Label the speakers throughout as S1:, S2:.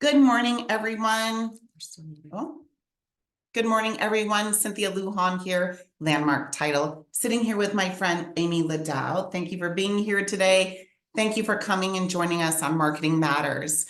S1: Good morning, everyone. Oh. Good morning, everyone. Cynthia Lujan here, Landmark Title, sitting here with my friend, Amy LaDow. Thank you for being here today. Thank you for coming and joining us on Marketing Matters.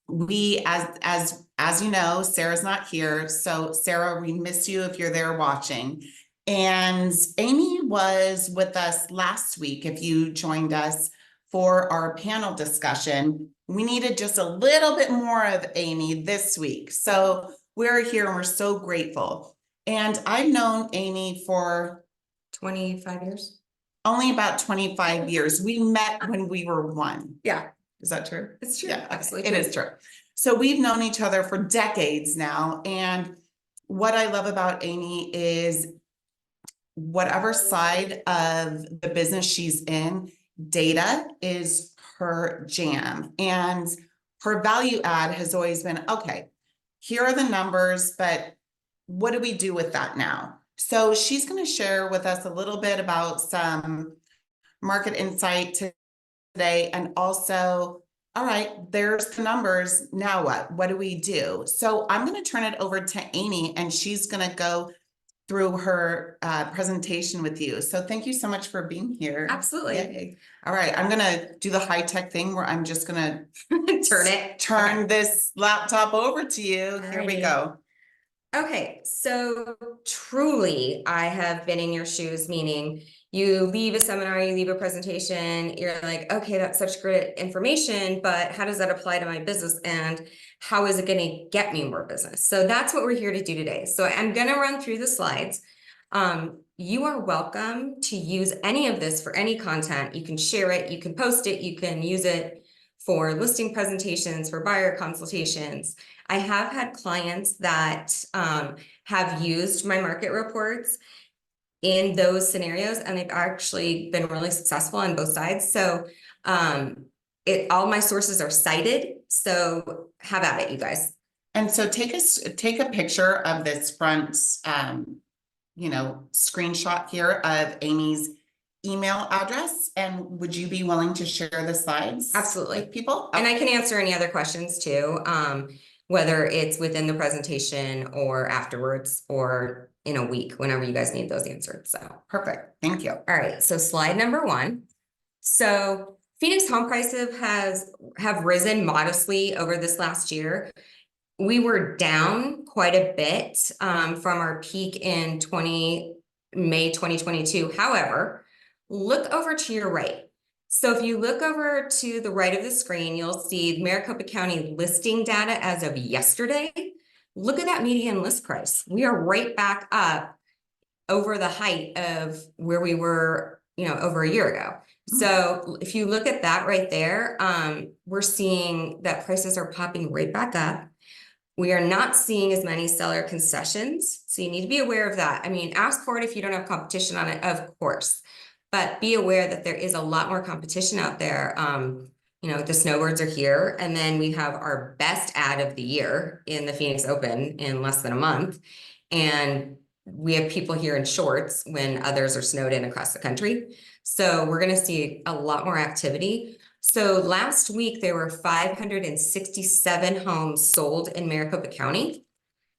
S1: We, as you know, Sarah's not here. So Sarah, we miss you if you're there watching. And Amy was with us last week, if you joined us for our panel discussion. We needed just a little bit more of Amy this week. So we're here and we're so grateful. And I've known Amy for
S2: 25 years.
S1: Only about 25 years. We met when we were one.
S2: Yeah.
S1: Is that true?
S2: It's true.
S1: Yeah,
S2: Absolutely.
S1: it is true. So we've known each other for decades now. And what I love about Amy is whatever side of the business she's in, data is her jam. And her value add has always been, okay, here are the numbers, but what do we do with that now? So she's going to share with us a little bit about some market insight today, and also, all right, there's the numbers. Now what? What do we do? So I'm going to turn it over to Amy, and she's going to go through her presentation with you. So thank you so much for being here.
S2: Absolutely.
S1: Yay. All right, I'm going to do the high-tech thing where I'm just going
S2: to
S1: turn this laptop over to you. Here we go.
S2: Okay, so truly, I have been in your shoes, meaning you leave a seminar, you leave a presentation, you're like, okay, that's such great information, but how does that apply to my business? And how is it going to get me more business? So that's what we're here to do today. So I'm going to run through the slides. You are welcome to use any of this for any content. You can share it, you can post it, you can use it for listing presentations, for buyer consultations. I have had clients that have used my market reports in those scenarios, and they've actually been really successful on both sides. So all my sources are cited. So have at it, you guys.
S1: And so take a picture of this front, screenshot here of Amy's email address. And would you be willing to share the slides?
S2: Absolutely.
S1: With people?
S2: And I can answer any other questions too, whether it's within the presentation or afterwards or in a week, whenever you guys need those answered. So
S1: perfect. Thank you.
S2: All right. So slide number 1. So Phoenix home prices have risen modestly over this last year. We were down quite a bit from our peak in May 2022. However, look over to your right. So if you look over to the right of the screen, you'll see Maricopa County listing data as of yesterday. Look at that median list price. We are right back up over the height of where we were, over a year ago. So if you look at that right there, we're seeing that prices are popping right back up. We are not seeing as many seller concessions. So you need to be aware of that. I mean, ask for it if you don't have competition on it, of course, but be aware that there is a lot more competition out there. The snowbirds are here, and then we have our best ad of the year in the Phoenix Open in less than a month. And we have people here in shorts when others are snowed in across the country. So we're going to see a lot more activity. So last week, there were 567 homes sold in Maricopa County.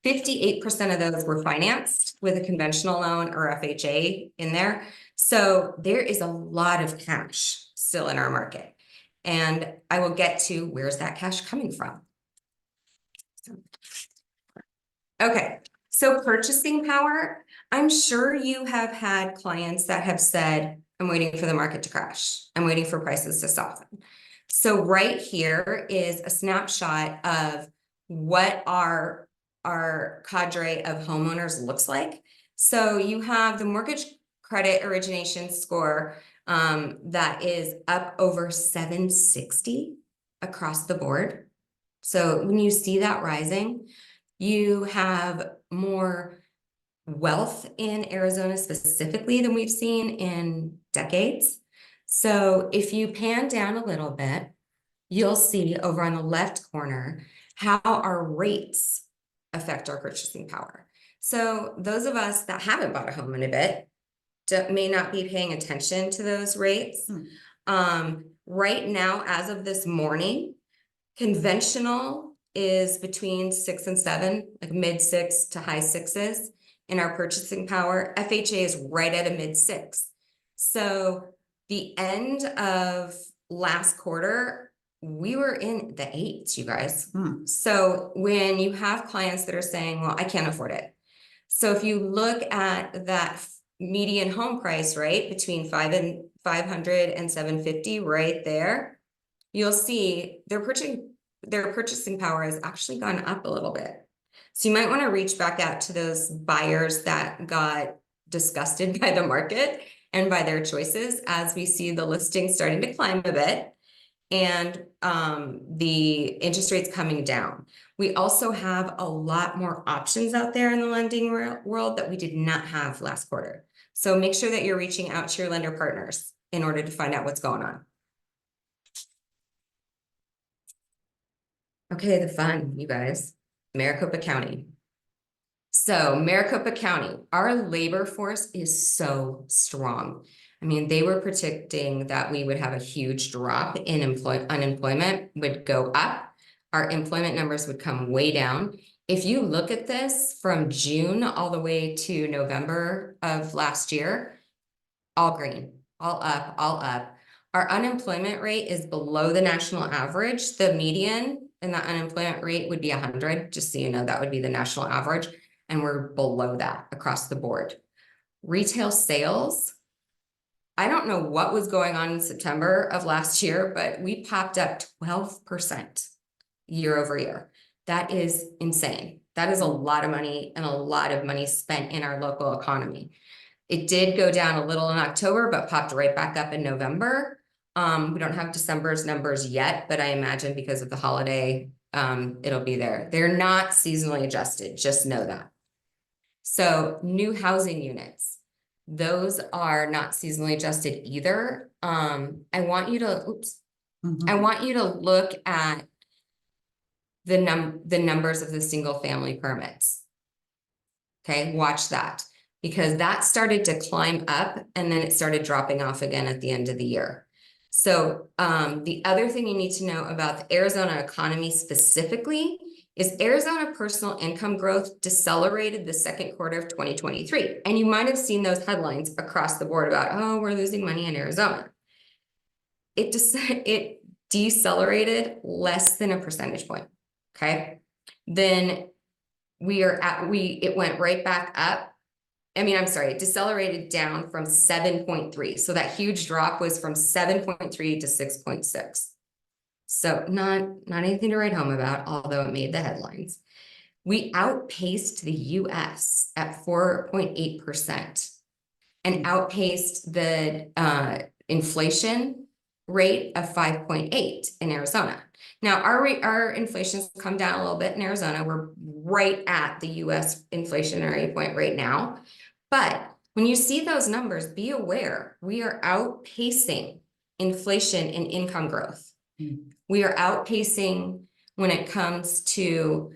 S2: 58% of those were financed with a conventional loan or FHA in there. So there is a lot of cash still in our market. And I will get to where's that cash coming from. Okay, so purchasing power. I'm sure you have had clients that have said, I'm waiting for the market to crash. I'm waiting for prices to soften. So right here is a snapshot of what our cadre of homeowners looks like. So you have the mortgage credit origination score that is up over 760 across the board. So when you see that rising, you have more wealth in Arizona specifically than we've seen in decades. So if you pan down a little bit, you'll see over on the left corner how our rates affect our purchasing power. So those of us that haven't bought a home in a bit may not be paying attention to those rates. Right now, as of this morning, conventional is between 6 and 7, like mid 6 to high 6s in our purchasing power. FHA is right at a mid 6. So the end of last quarter, we were in the 8s, you guys. So when you have clients that are saying, well, I can't afford it. So if you look at that median home price, right, between 500 and 750 right there, you'll see their purchasing power has actually gone up a little bit. So you might want to reach back out to those buyers that got disgusted by the market and by their choices, as we see the listings starting to climb a bit and the interest rates coming down. We also have a lot more options out there in the lending world that we did not have last quarter. So make sure that you're reaching out to your lender partners in order to find out what's going on. Okay, the fun, you guys. Maricopa County. So Maricopa County, our labor force is so strong. I mean, they were predicting that we would have a huge drop in unemployment would go up. Our employment numbers would come way down. If you look at this from June all the way to November of last year, all green, all up, all up. Our unemployment rate is below the national average. The median in that unemployment rate would be 100, just so you know, that would be the national average. And we're below that across the board. Retail sales, I don't know what was going on in September of last year, but we popped up 12% year over year. That is insane. That is a lot of money and a lot of money spent in our local economy. It did go down a little in October, but popped right back up in November. We don't have December's numbers yet, but I imagine because of the holiday, it'll be there. They're not seasonally adjusted, just know that. So new housing units, those are not seasonally adjusted either. I want you to, I want you to look at the numbers of the single family permits. Okay, watch that, because that started to climb up and then it started dropping off again at the end of the year. So the other thing you need to know about the Arizona economy specifically is Arizona personal income growth decelerated the second quarter of 2023. And you might have seen those headlines across the board about, oh, we're losing money in Arizona. It decelerated less than a percentage point. Okay, then it went right back up. I mean, I'm sorry, it decelerated down from 7.3. So that huge drop was from 7.3 to 6.6. So not anything to write home about, although it made the headlines. We outpaced the US at 4.8% and outpaced the inflation rate of 5.8 in Arizona. Now, our inflation's come down a little bit in Arizona. We're right at the US inflationary point right now. But when you see those numbers, be aware, we are outpacing inflation and income growth. We are outpacing when it comes to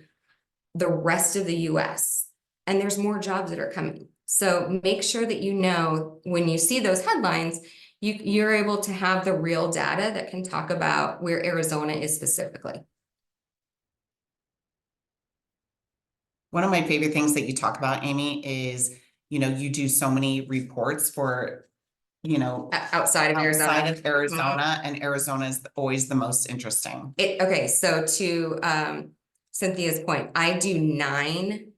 S2: the rest of the US, and there's more jobs that are coming. So make sure that you know when you see those headlines, you're able to have the real data that can talk about where Arizona is specifically.
S1: One of my favorite things that you talk about, Amy, is, you do so many reports for,
S2: outside of Arizona.
S1: And Arizona is always the most interesting.
S2: Okay, so to Cynthia's point, I do 9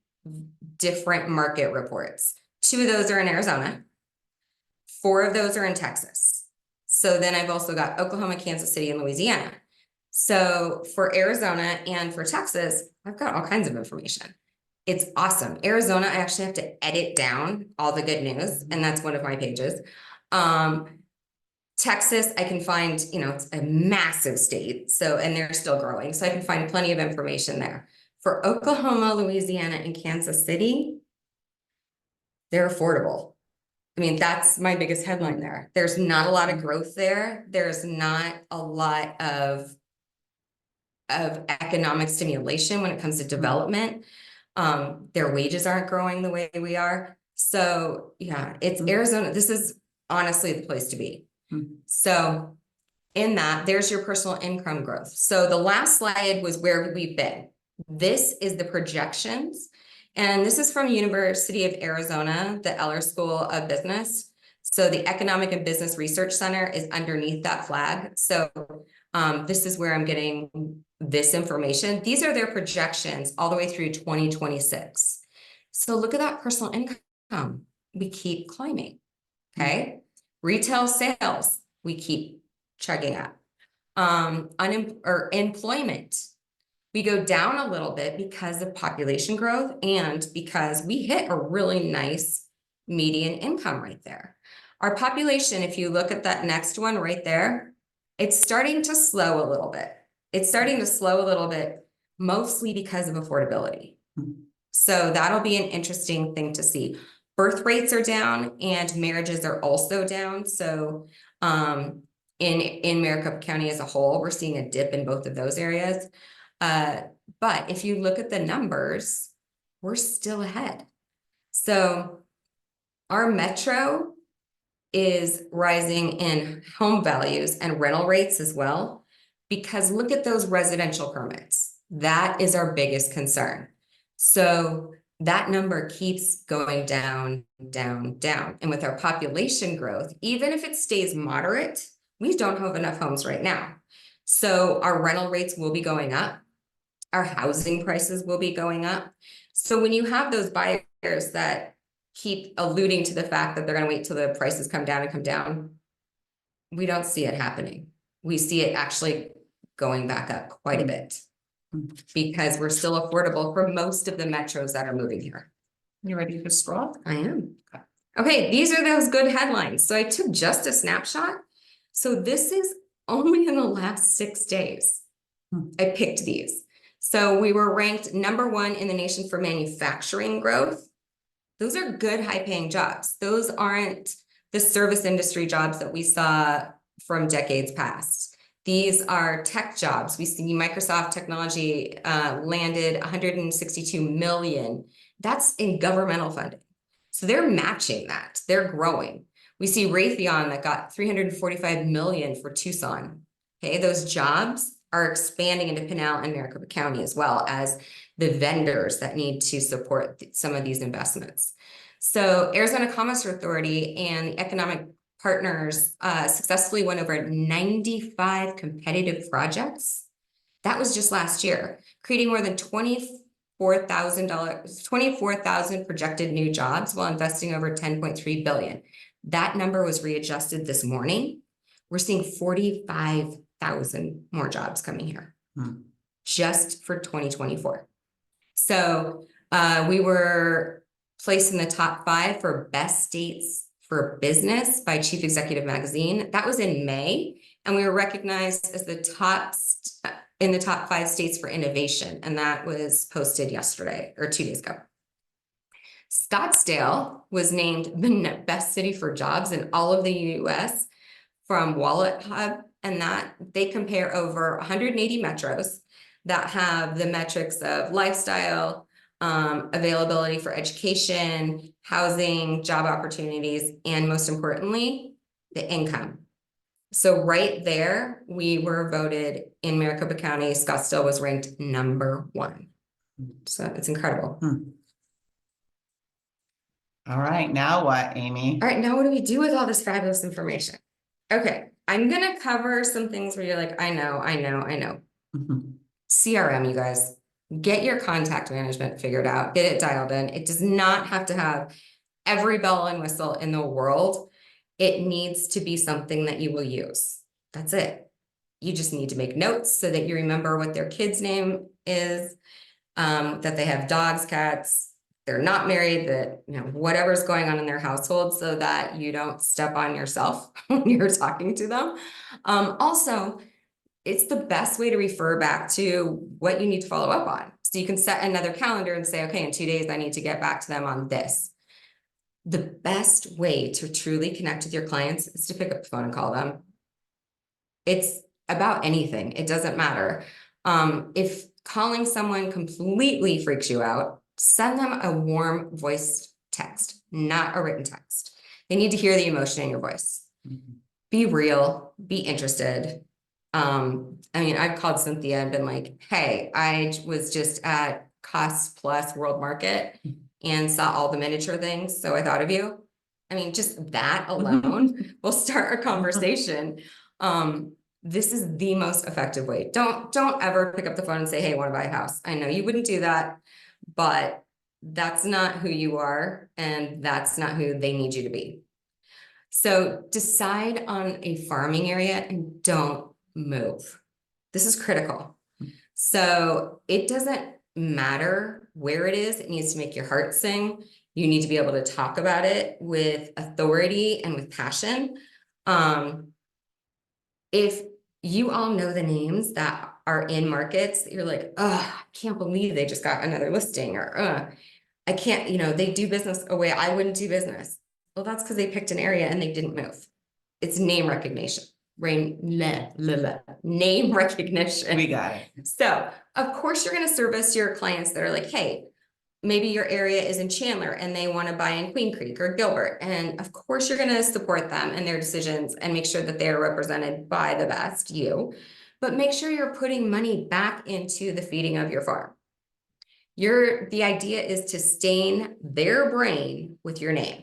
S2: different market reports. 2 of those are in Arizona. 4 of those are in Texas. So then I've also got Oklahoma, Kansas City, and Louisiana. So for Arizona and for Texas, I've got all kinds of information. It's awesome. Arizona, I actually have to edit down all the good news, and that's one of my pages. Texas, I can find, it's a massive state, and they're still growing. So I can find plenty of information there. For Oklahoma, Louisiana, and Kansas City, they're affordable. I mean, that's my biggest headline there. There's not a lot of growth there. There's not a lot of economic stimulation when it comes to development. Their wages aren't growing the way we are. So yeah, it's Arizona. This is honestly the place to be. So in that, there's your personal income growth. So the last slide was where we've been. This is the projections. And this is from University of Arizona, the Eller School of Business. So the Economic and Business Research Center is underneath that flag. So this is where I'm getting this information. These are their projections all the way through 2026. So look at that personal income. We keep climbing, okay? Retail sales, we keep chugging up. Employment, we go down a little bit because of population growth and because we hit a really nice median income right there. Our population, if you look at that next one right there, it's starting to slow a little bit. It's starting to slow a little bit, mostly because of affordability. So that'll be an interesting thing to see. Birth rates are down and marriages are also down. So in Maricopa County as a whole, we're seeing a dip in both of those areas. But if you look at the numbers, we're still ahead. So our metro is rising in home values and rental rates as well, because look at those residential permits. That is our biggest concern. So that number keeps going down, down, down. And with our population growth, even if it stays moderate, we don't have enough homes right now. So our rental rates will be going up. Our housing prices will be going up. So when you have those buyers that keep alluding to the fact that they're going to wait till the prices come down, we don't see it happening. We see it actually going back up quite a bit because we're still affordable for most of the metros that are moving here.
S1: You ready to straw?
S2: I am. Okay, these are those good headlines. So I took just a snapshot. So this is only in the last 6 days. I picked these. So we were ranked #1 in the nation for manufacturing growth. Those are good, high-paying jobs. Those aren't the service industry jobs that we saw from decades past. These are tech jobs. We see Microsoft Technology landed 162 million. That's in governmental funding. So they're matching that. They're growing. We see Raytheon that got 345 million for Tucson. Okay, those jobs are expanding into Pinal and Maricopa County as well as the vendors that need to support some of these investments. So Arizona Commerce Authority and the economic partners successfully won over 95 competitive projects. That was just last year, creating more than $24,000 projected new jobs while investing over $10.3 billion. That number was readjusted this morning. We're seeing 45,000 more jobs coming here just for 2024. So we were placed in the top 5 for best states for business by Chief Executive Magazine. That was in May, and we were recognized as the in the top 5 states for innovation, and that was posted yesterday or 2 days ago. Scottsdale was named the best city for jobs in all of the US from Wallet Hub, and that they compare over 180 metros that have the metrics of lifestyle, availability for education, housing, job opportunities, and most importantly, the income. So right there, we were voted in Maricopa County, Scottsdale was ranked #1. So it's incredible.
S1: All right, now what, Amy?
S2: All right, now what do we do with all this fabulous information? Okay, I'm gonna cover some things where you're like, I know. CRM, you guys, get your contact management figured out, get it dialed in. It does not have to have every bell and whistle in the world. It needs to be something that you will use. That's it. You just need to make notes so that you remember what their kid's name is, that they have dogs, cats, they're not married, that, you know, whatever's going on in their household so that you don't step on yourself when you're talking to them. Also, it's the best way to refer back to what you need to follow up on. So you can set another calendar and say, okay, in 2 days, I need to get back to them on this. The best way to truly connect with your clients is to pick up the phone and call them. It's about anything. It doesn't matter. If calling someone completely freaks you out, send them a warm voice text, not a written text. They need to hear the emotion in your voice. be real, be interested. I mean, I've called Cynthia and been like, hey, I was just at Cost Plus World Market and saw all the miniature things, so I thought of you. I mean, just that alone will start a conversation. This is the most effective way. Don't ever pick up the phone and say, hey, I want to buy a house. I know you wouldn't do that, but that's not who you are, and that's not who they need you to be. So decide on a farming area and don't move. This is critical. So it doesn't matter where it is, it needs to make your heart sing. You need to be able to talk about it with authority and with passion. If you all know the names that are in markets, you're like, oh, I can't believe they just got another listing, or I can't, they do business a way I wouldn't do business. Well, that's because they picked an area and they didn't move. It's name recognition. Name recognition.
S1: We got it.
S2: So, of course, you're going to service your clients that are like, hey, maybe your area is in Chandler and they want to buy in Queen Creek or Gilbert. And of course, you're going to support them in their decisions and make sure that they're represented by the best you. But make sure you're putting money back into the feeding of your farm. The idea is to stain their brain with your name.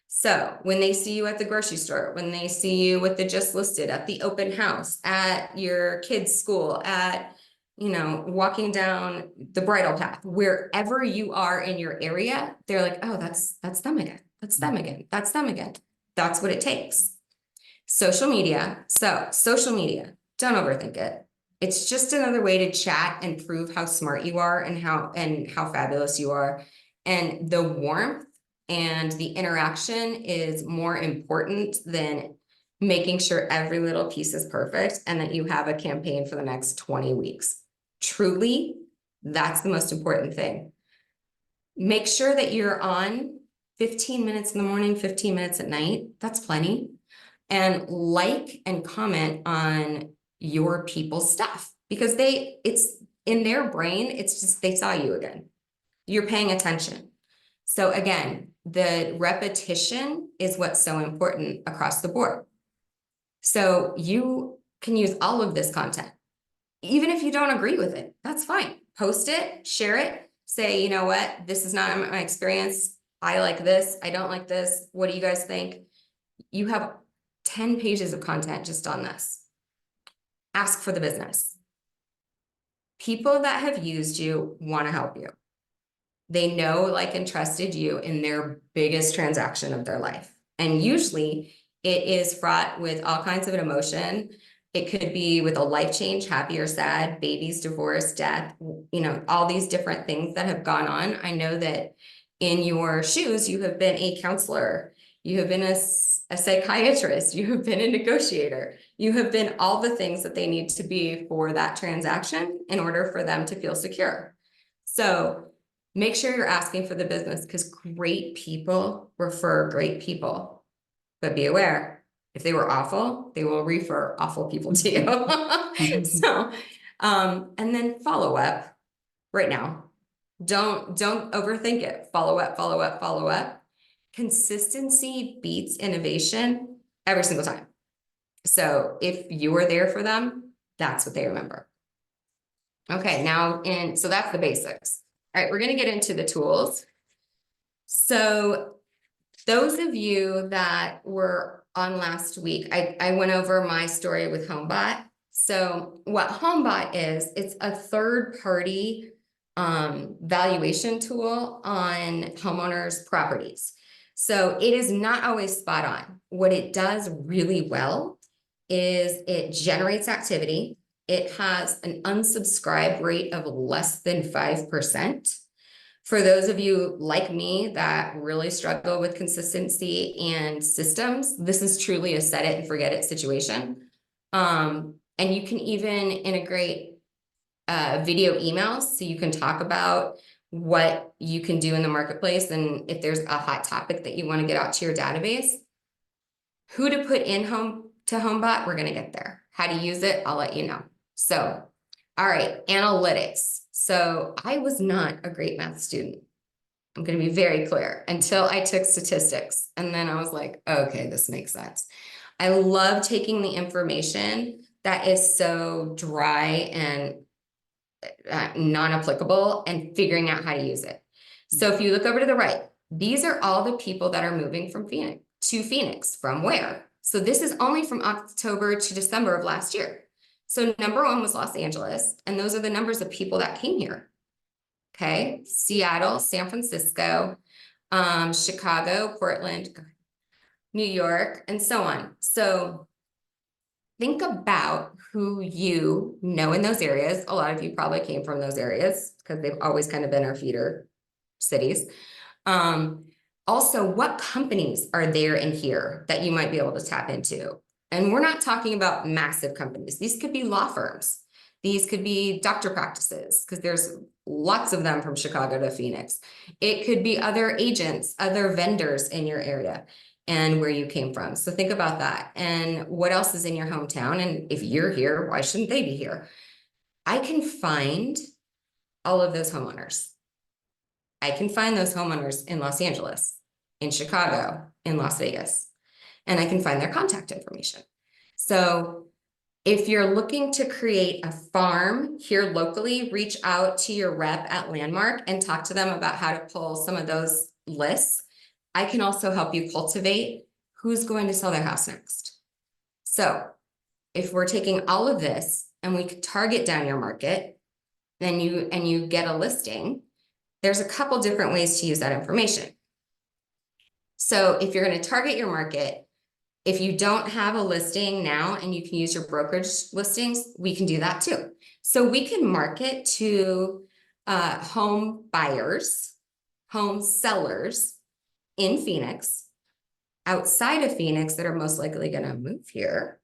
S2: So when they see you at the grocery store, when they see you with the just listed, at the open house, at your kids' school, at, walking down the bridle path, wherever you are in your area, they're like, oh, that's them again. That's them again. That's them again. That's what it takes. Social media. So social media, don't overthink it. It's just another way to chat and prove how smart you are and how fabulous you are. And the warmth and the interaction is more important than making sure every little piece is perfect and that you have a campaign for the next 20 weeks. Truly, that's the most important thing. Make sure that you're on 15 minutes in the morning, 15 minutes at night. That's plenty. And like and comment on your people's stuff, because it's in their brain, it's just they saw you again. You're paying attention. So again, the repetition is what's so important across the board. So you can use all of this content. Even if you don't agree with it, that's fine. Post it, share it, say, you know what, this is not my experience. I like this, I don't like this. What do you guys think? You have 10 pages of content just on this. Ask for the business. People that have used you want to help you. They know, like, and trusted you in their biggest transaction of their life. And usually it is fraught with all kinds of an emotion. It could be with a life change, happy or sad, babies, divorce, death, all these different things that have gone on. I know that in your shoes, you have been a counselor, you have been a psychiatrist, you have been a negotiator, you have been all the things that they need to be for that transaction in order for them to feel secure. So make sure you're asking for the business, because great people refer great people. But be aware, if they were awful, they will refer awful people to you. So, and then follow up right now. Don't overthink it. Follow up, follow up, follow up. Consistency beats innovation every single time. So if you are there for them, that's what they remember. Okay, so that's the basics. All right, we're going to get into the tools. So those of you that were on last week, I went over my story with HomeBot. So what HomeBot is, it's a third-party valuation tool on homeowners' properties. So it is not always spot on. What it does really well is it generates activity. It has an unsubscribe rate of less than 5%. For those of you like me that really struggle with consistency and systems, this is truly a set it and forget it situation. And you can even integrate video emails, so you can talk about what you can do in the marketplace, and if there's a hot topic that you want to get out to your database. Who to put in HomeBot, we're going to get there. How to use it, I'll let you know. So, all right, analytics. So I was not a great math student. I'm going to be very clear, until I took statistics. And then I was like, okay, this makes sense. I love taking the information that is so dry and non-applicable and figuring out how to use it. So if you look over to the right, these are all the people that are moving from Phoenix to Phoenix. From where? So this is only from October to December of last year. So number one was Los Angeles, and those are the numbers of people that came here. Okay, Seattle, San Francisco, Chicago, Portland, New York, and so on. So think about who you know in those areas. A lot of you probably came from those areas because they've always kind of been our feeder cities. Also, what companies are there in here that you might be able to tap into? And we're not talking about massive companies. These could be law firms. These could be doctor practices, because there's lots of them from Chicago to Phoenix. It could be other agents, other vendors in your area and where you came from. So think about that. And what else is in your hometown? And if you're here, why shouldn't they be here? I can find all of those homeowners. I can find those homeowners in Los Angeles, in Chicago, in Las Vegas, and I can find their contact information. So if you're looking to create a farm here locally, reach out to your rep at Landmark and talk to them about how to pull some of those lists. I can also help you cultivate who's going to sell their house next. So if we're taking all of this and we could target down your market, then you get a listing, there's a couple different ways to use that information. So if you're going to target your market, if you don't have a listing now and you can use your brokerage listings, we can do that too. So we can market to home buyers, home sellers in Phoenix, outside of Phoenix that are most likely going to move here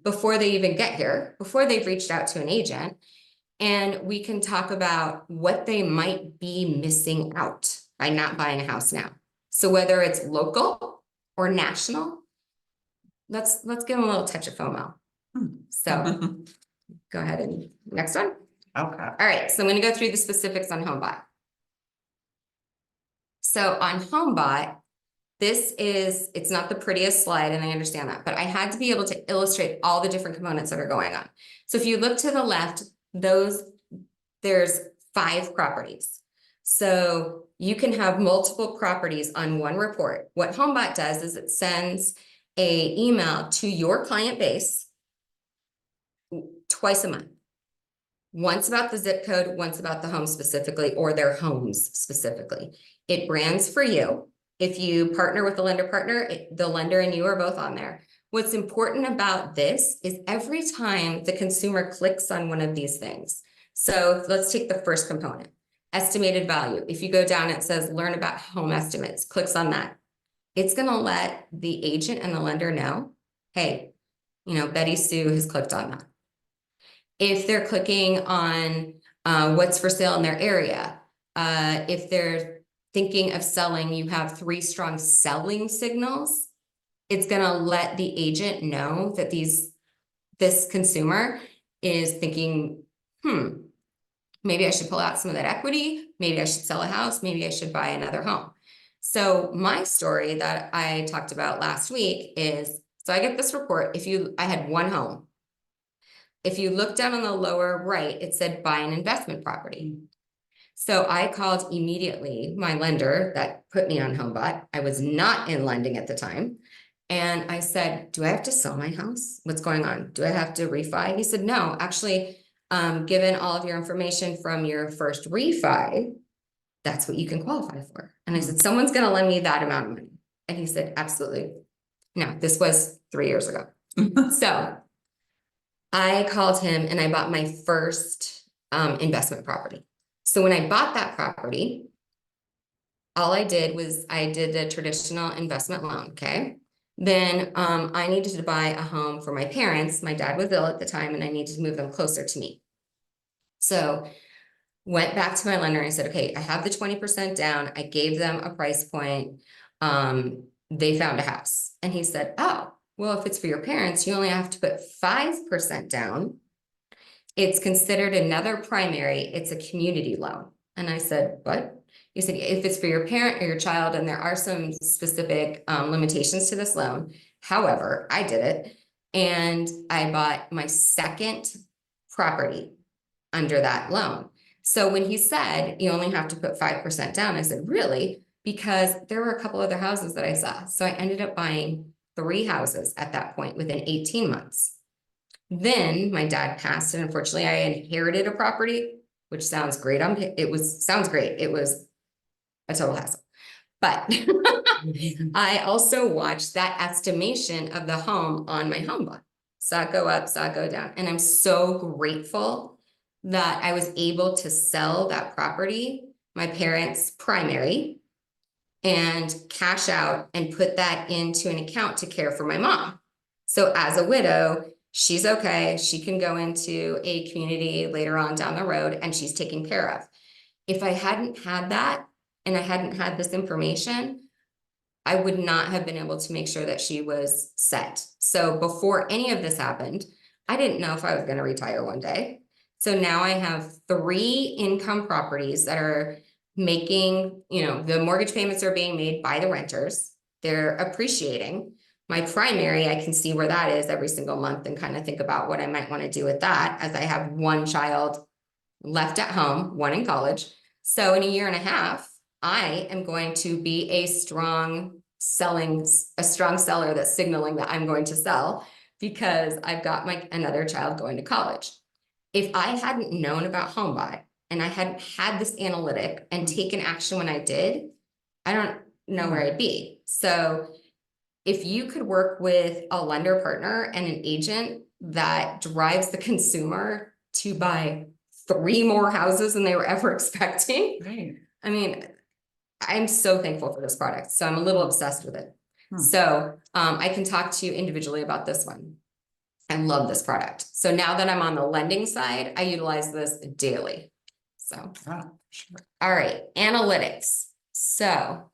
S2: before they even get here, before they've reached out to an agent. And we can talk about what they might be missing out by not buying a house now. So whether it's local or national, let's give them a little touch of FOMO. So go ahead and next one.
S1: Okay.
S2: All right, so I'm going to go through the specifics on HomeBot. So on HomeBot, it's not the prettiest slide, and I understand that, but I had to be able to illustrate all the different components that are going on. So if you look to the left, there's 5 properties. So you can have multiple properties on one report. What HomeBot does is it sends an email to your client base twice a month. Once about the zip code, once about the home specifically, or their homes specifically. It brands for you. If you partner with the lender partner, the lender and you are both on there. What's important about this is every time the consumer clicks on one of these things. So let's take the first component, estimated value. If you go down, it says learn about home estimates, clicks on that. It's going to let the agent and the lender know, hey, Betty Sue has clicked on that. If they're clicking on what's for sale in their area, if they're thinking of selling, you have 3 strong selling signals. It's going to let the agent know that this consumer is thinking, maybe I should pull out some of that equity. Maybe I should sell a house. Maybe I should buy another home. So my story that I talked about last week is, so I get this report. I had one home. If you look down on the lower right, it said buy an investment property. So I called immediately my lender that put me on HomeBot. I was not in lending at the time. And I said, do I have to sell my house? What's going on? Do I have to refi? He said, no, actually, given all of your information from your first refi, that's what you can qualify for. And I said, someone's going to lend me that amount of money. And he said, absolutely. No, this was 3 years ago. So I called him and I bought my first investment property. So when I bought that property, all I did was I did a traditional investment loan, okay? Then I needed to buy a home for my parents. My dad was ill at the time and I needed to move them closer to me. So went back to my lender and I said, okay, I have the 20% down. I gave them a price point. They found a house. And he said, oh, well, if it's for your parents, you only have to put 5% down. It's considered another primary. It's a community loan. And I said, what? He said, if it's for your parent or your child, and there are some specific limitations to this loan, However, I did it and I bought my second property under that loan. So when he said you only have to put 5% down, I said, really? Because there were a couple other houses that I saw. So I ended up buying 3 houses at that point within 18 months. Then my dad passed, and unfortunately I inherited a property, which sounds great. Sounds great. It was a total hassle. But I also watched that estimation of the home on my home bond. Saw it go up, saw it go down. And I'm so grateful that I was able to sell that property, my parents' primary, and cash out and put that into an account to care for my mom. So as a widow, she's okay. She can go into a community later on down the road and she's taken care of. If I hadn't had that and I hadn't had this information, I would not have been able to make sure that she was set. So before any of this happened, I didn't know if I was going to retire one day. So now I have 3 income properties that are making, the mortgage payments are being made by the renters. They're appreciating. My primary, I can see where that is every single month and kind of think about what I might want to do with that, as I have 1 child left at home, 1 in college. So in a year and a half, I am going to be a strong seller that's signaling that I'm going to sell because I've got another child going to college. If I hadn't known about HomeBuy and I hadn't had this analytic and taken action when I did, I don't know where I'd be. So if you could work with a lender partner and an agent that drives the consumer to buy 3 more houses than they were ever expecting.
S1: Right.
S2: I mean, I'm so thankful for this product. So I'm a little obsessed with it. So I can talk to you individually about this one. I love this product. So now that I'm on the lending side, I utilize this daily. So,
S1: Sure.
S2: all right, analytics. So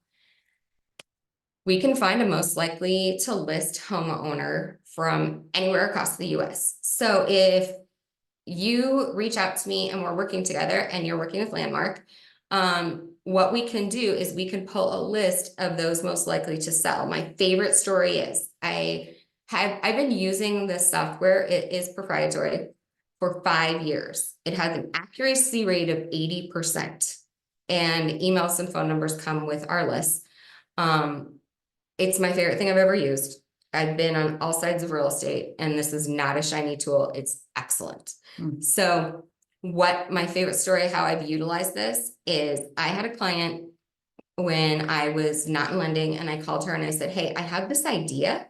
S2: we can find a most likely to list homeowner from anywhere across the US. So if you reach out to me and we're working together and you're working with Landmark, what we can do is we can pull a list of those most likely to sell. My favorite story is I've been using this software. It is proprietary for 5 years. It has an accuracy rate of 80%, and emails and phone numbers come with our list. It's my favorite thing I've ever used. I've been on all sides of real estate, and this is not a shiny tool. It's excellent. So what my favorite story, how I've utilized this is I had a client when I was not in lending, and I called her and I said, hey, I have this idea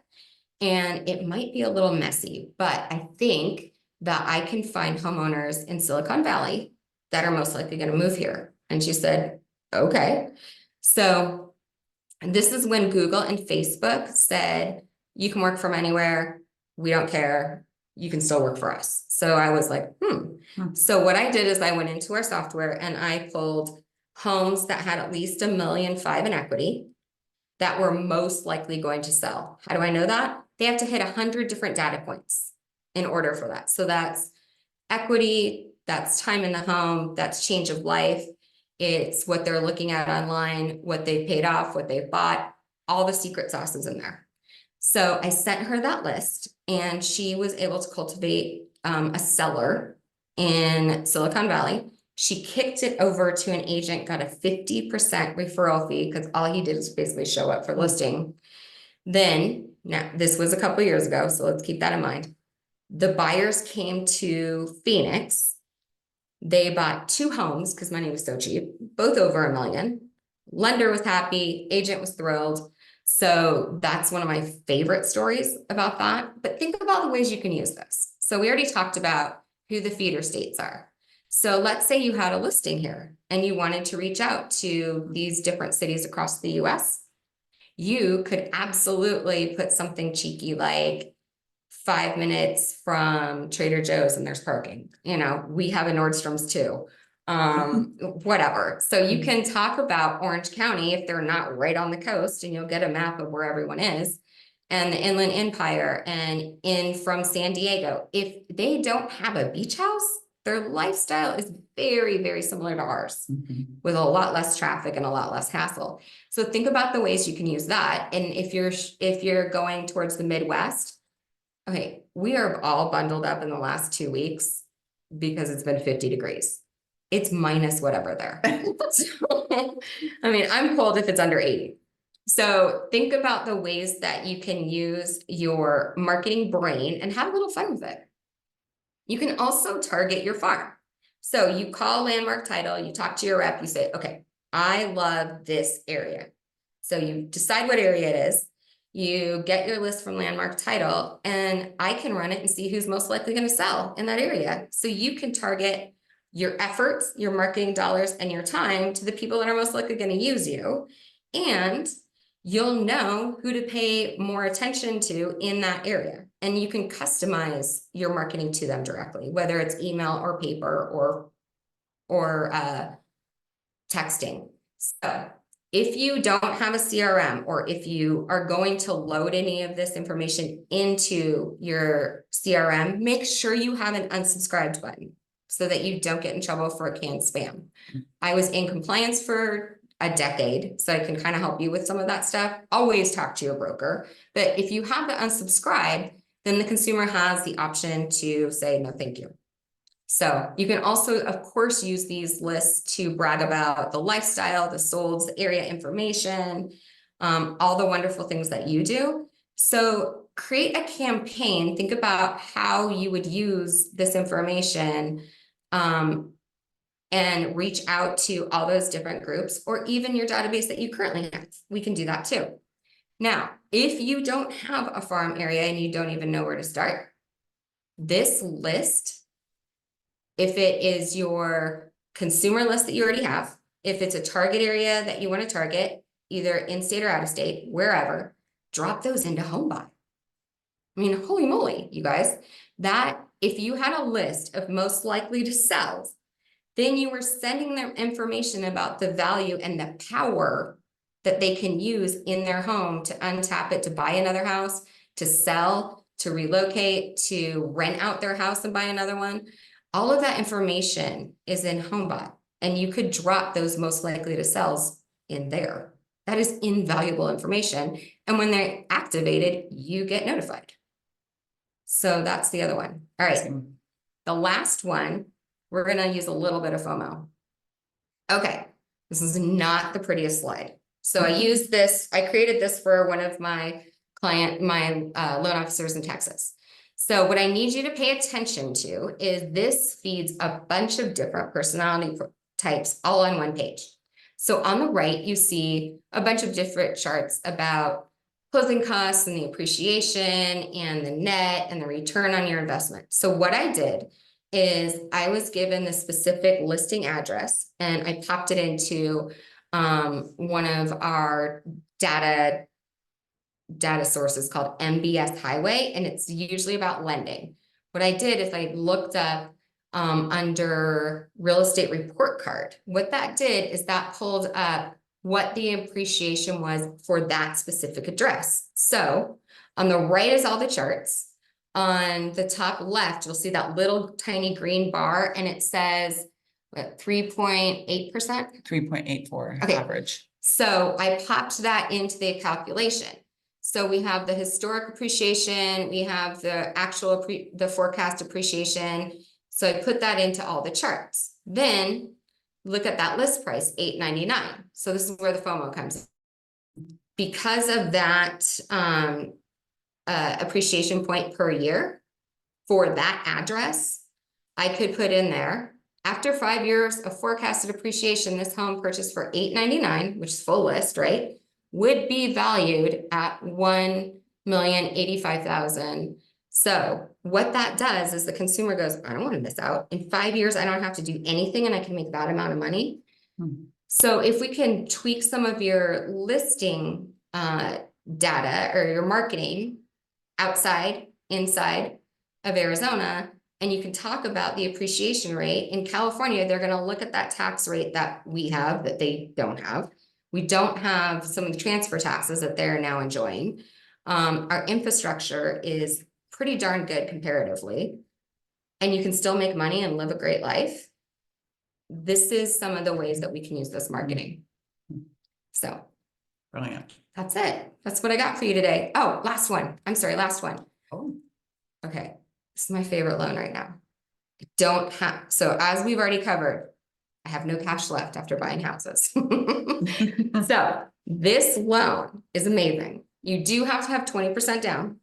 S2: and it might be a little messy, but I think that I can find homeowners in Silicon Valley that are most likely going to move here. And she said, okay. So this is when Google and Facebook said, you can work from anywhere. We don't care. You can still work for us. So I was like, So what I did is I went into our software and I pulled homes that had at least $1.5 million in equity that were most likely going to sell. How do I know that? They have to hit 100 different data points in order for that. So that's equity, that's time in the home, that's change of life. It's what they're looking at online, what they've paid off, what they've bought, all the secret sauces in there. So I sent her that list and she was able to cultivate a seller in Silicon Valley. She kicked it over to an agent, got a 50% referral fee because all he did is basically show up for listing. Then, now this was a couple years ago, so let's keep that in mind. The buyers came to Phoenix. They bought 2 homes because money was so cheap, both over $1 million. Lender was happy, agent was thrilled. So that's one of my favorite stories about that. But think of all the ways you can use this. So we already talked about who the feeder states are. So let's say you had a listing here and you wanted to reach out to these different cities across the US. You could absolutely put something cheeky like 5 minutes from Trader Joe's and there's parking. We have a Nordstrom's too. Whatever. So you can talk about Orange County if they're not right on the coast, and you'll get a map of where everyone is, and the Inland Empire and in from San Diego. If they don't have a beach house, Their lifestyle is very, very similar to ours, with a lot less traffic and a lot less hassle. So think about the ways you can use that. And if you're going towards the Midwest, okay, we are all bundled up in the last 2 weeks because it's been 50 degrees. It's minus whatever there. So, I mean, I'm cold if it's under 80. So think about the ways that you can use your marketing brain and have a little fun with it. You can also target your farm. So you call Landmark Title, you talk to your rep, you say, okay, I love this area. So you decide what area it is, you get your list from Landmark Title, and I can run it and see who's most likely going to sell in that area. So you can target your efforts, your marketing dollars, and your time to the people that are most likely going to use you. And you'll know who to pay more attention to in that area. And you can customize your marketing to them directly, whether it's email or paper or texting. So if you don't have a CRM, or if you are going to load any of this information into your CRM, make sure you have an unsubscribed button so that you don't get in trouble for canned spam. I was in compliance for a decade, so I can kind of help you with some of that stuff. Always talk to your broker. But if you have the unsubscribe, then the consumer has the option to say, no, thank you. So you can also, of course, use these lists to brag about the lifestyle, the solds, the area information, all the wonderful things that you do. So create a campaign. Think about how you would use this information, and reach out to all those different groups, or even your database that you currently have. We can do that too. Now, if you don't have a farm area and you don't even know where to start, this list, if it is your consumer list that you already have, if it's a target area that you want to target, either in-state or out-of-state, wherever, drop those into HomeBot. I mean, holy moly, you guys, that if you had a list of most likely to sell, then you were sending them information about the value and the power that they can use in their home to untap it, to buy another house, to sell, to relocate, to rent out their house and buy another one. All of that information is in HomeBot, and you could drop those most likely to sells in there. That is invaluable information. And when they're activated, you get notified. So that's the other one. All right. The last one, we're going to use a little bit of FOMO. Okay. This is not the prettiest slide. So I used this, I created this for one of my loan officers in Texas. So what I need you to pay attention to is this feeds a bunch of different personality types all on one page. So on the right, you see a bunch of different charts about closing costs and the appreciation and the net and the return on your investment. So what I did is I was given the specific listing address and I popped it into one of our data sources called MBS Highway, and it's usually about lending. What I did is I looked up under real estate report card. What that did is that pulled up what the appreciation was for that specific address. So on the right is all the charts. On the top left, you'll see that little tiny green bar, and it says 3.8%.
S1: 3.84
S2: Okay.
S1: average.
S2: So I popped that into the calculation. So we have the historic appreciation, we have the actual the forecast appreciation. So I put that into all the charts. Then look at that list price, $8.99. So this is where the FOMO comes in. Because of that appreciation point per year for that address, I could put in there, after 5 years of forecasted appreciation, this home purchased for $8.99, which is full list, right, would be valued at $1,085,000. So what that does is the consumer goes, I don't want to miss out. In 5 years, I don't have to do anything and I can make that amount of money. So if we can tweak some of your listing data or your marketing outside, inside of Arizona, and you can talk about the appreciation rate. In California, they're going to look at that tax rate that we have that they don't have. We don't have some of the transfer taxes that they're now enjoying. Our infrastructure is pretty darn good comparatively. and you can still make money and live a great life, this is some of the ways that we can use this marketing. So
S1: Brilliant.
S2: that's it. That's what I got for you today. Oh, last one. I'm sorry, last one.
S1: Oh.
S2: Okay. This is my favorite loan right now. Don't have, so as we've already covered, I have no cash left after buying houses. So this loan is amazing. You do have to have 20% down.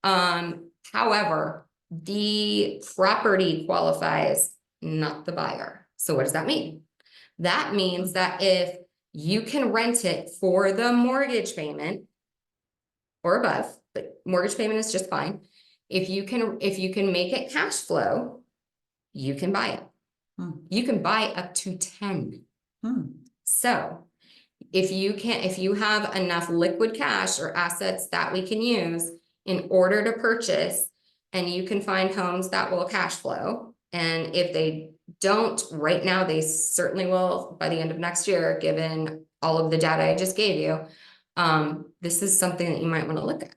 S2: However, the property qualifies, not the buyer. So what does that mean? That means that if you can rent it for the mortgage payment or above, but mortgage payment is just fine. If you can make it cash flow, you can buy it. You can buy up to 10. So if you have enough liquid cash or assets that we can use in order to purchase, and you can find homes that will cash flow, and if they don't right now, they certainly will by the end of next year, given all of the data I just gave you. This is something that you might want to look at.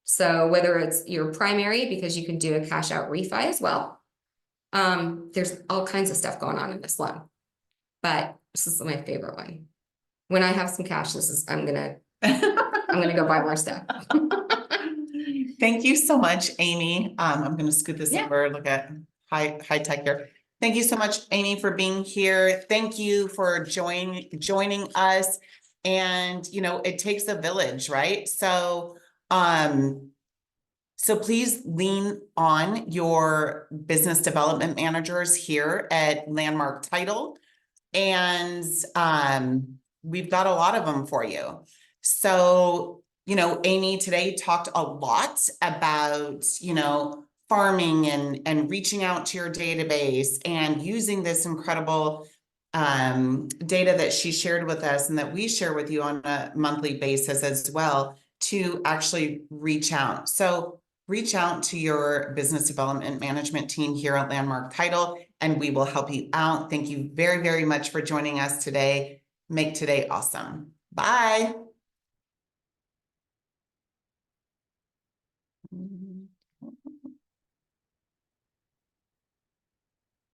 S2: So whether it's your primary, because you can do a cash out refi as well. There's all kinds of stuff going on in this loan, but this is my favorite one. When I have some cash, I'm gonna go buy more stuff.
S1: Thank you so much, Amy. I'm gonna scoot this over, look at high tech here. Thank you so much, Amy, for being here. Thank you for joining us. And it takes a village, right? So please lean on your business development managers here at Landmark Title. And we've got a lot of them for you. So, Amy today talked a lot about, farming and reaching out to your database and using this incredible data that she shared with us and that we share with you on a monthly basis as well to actually reach out. So reach out to your business development management team here at Landmark Title, and we will help you out. Thank you very, very much for joining us today. Make today awesome. Bye.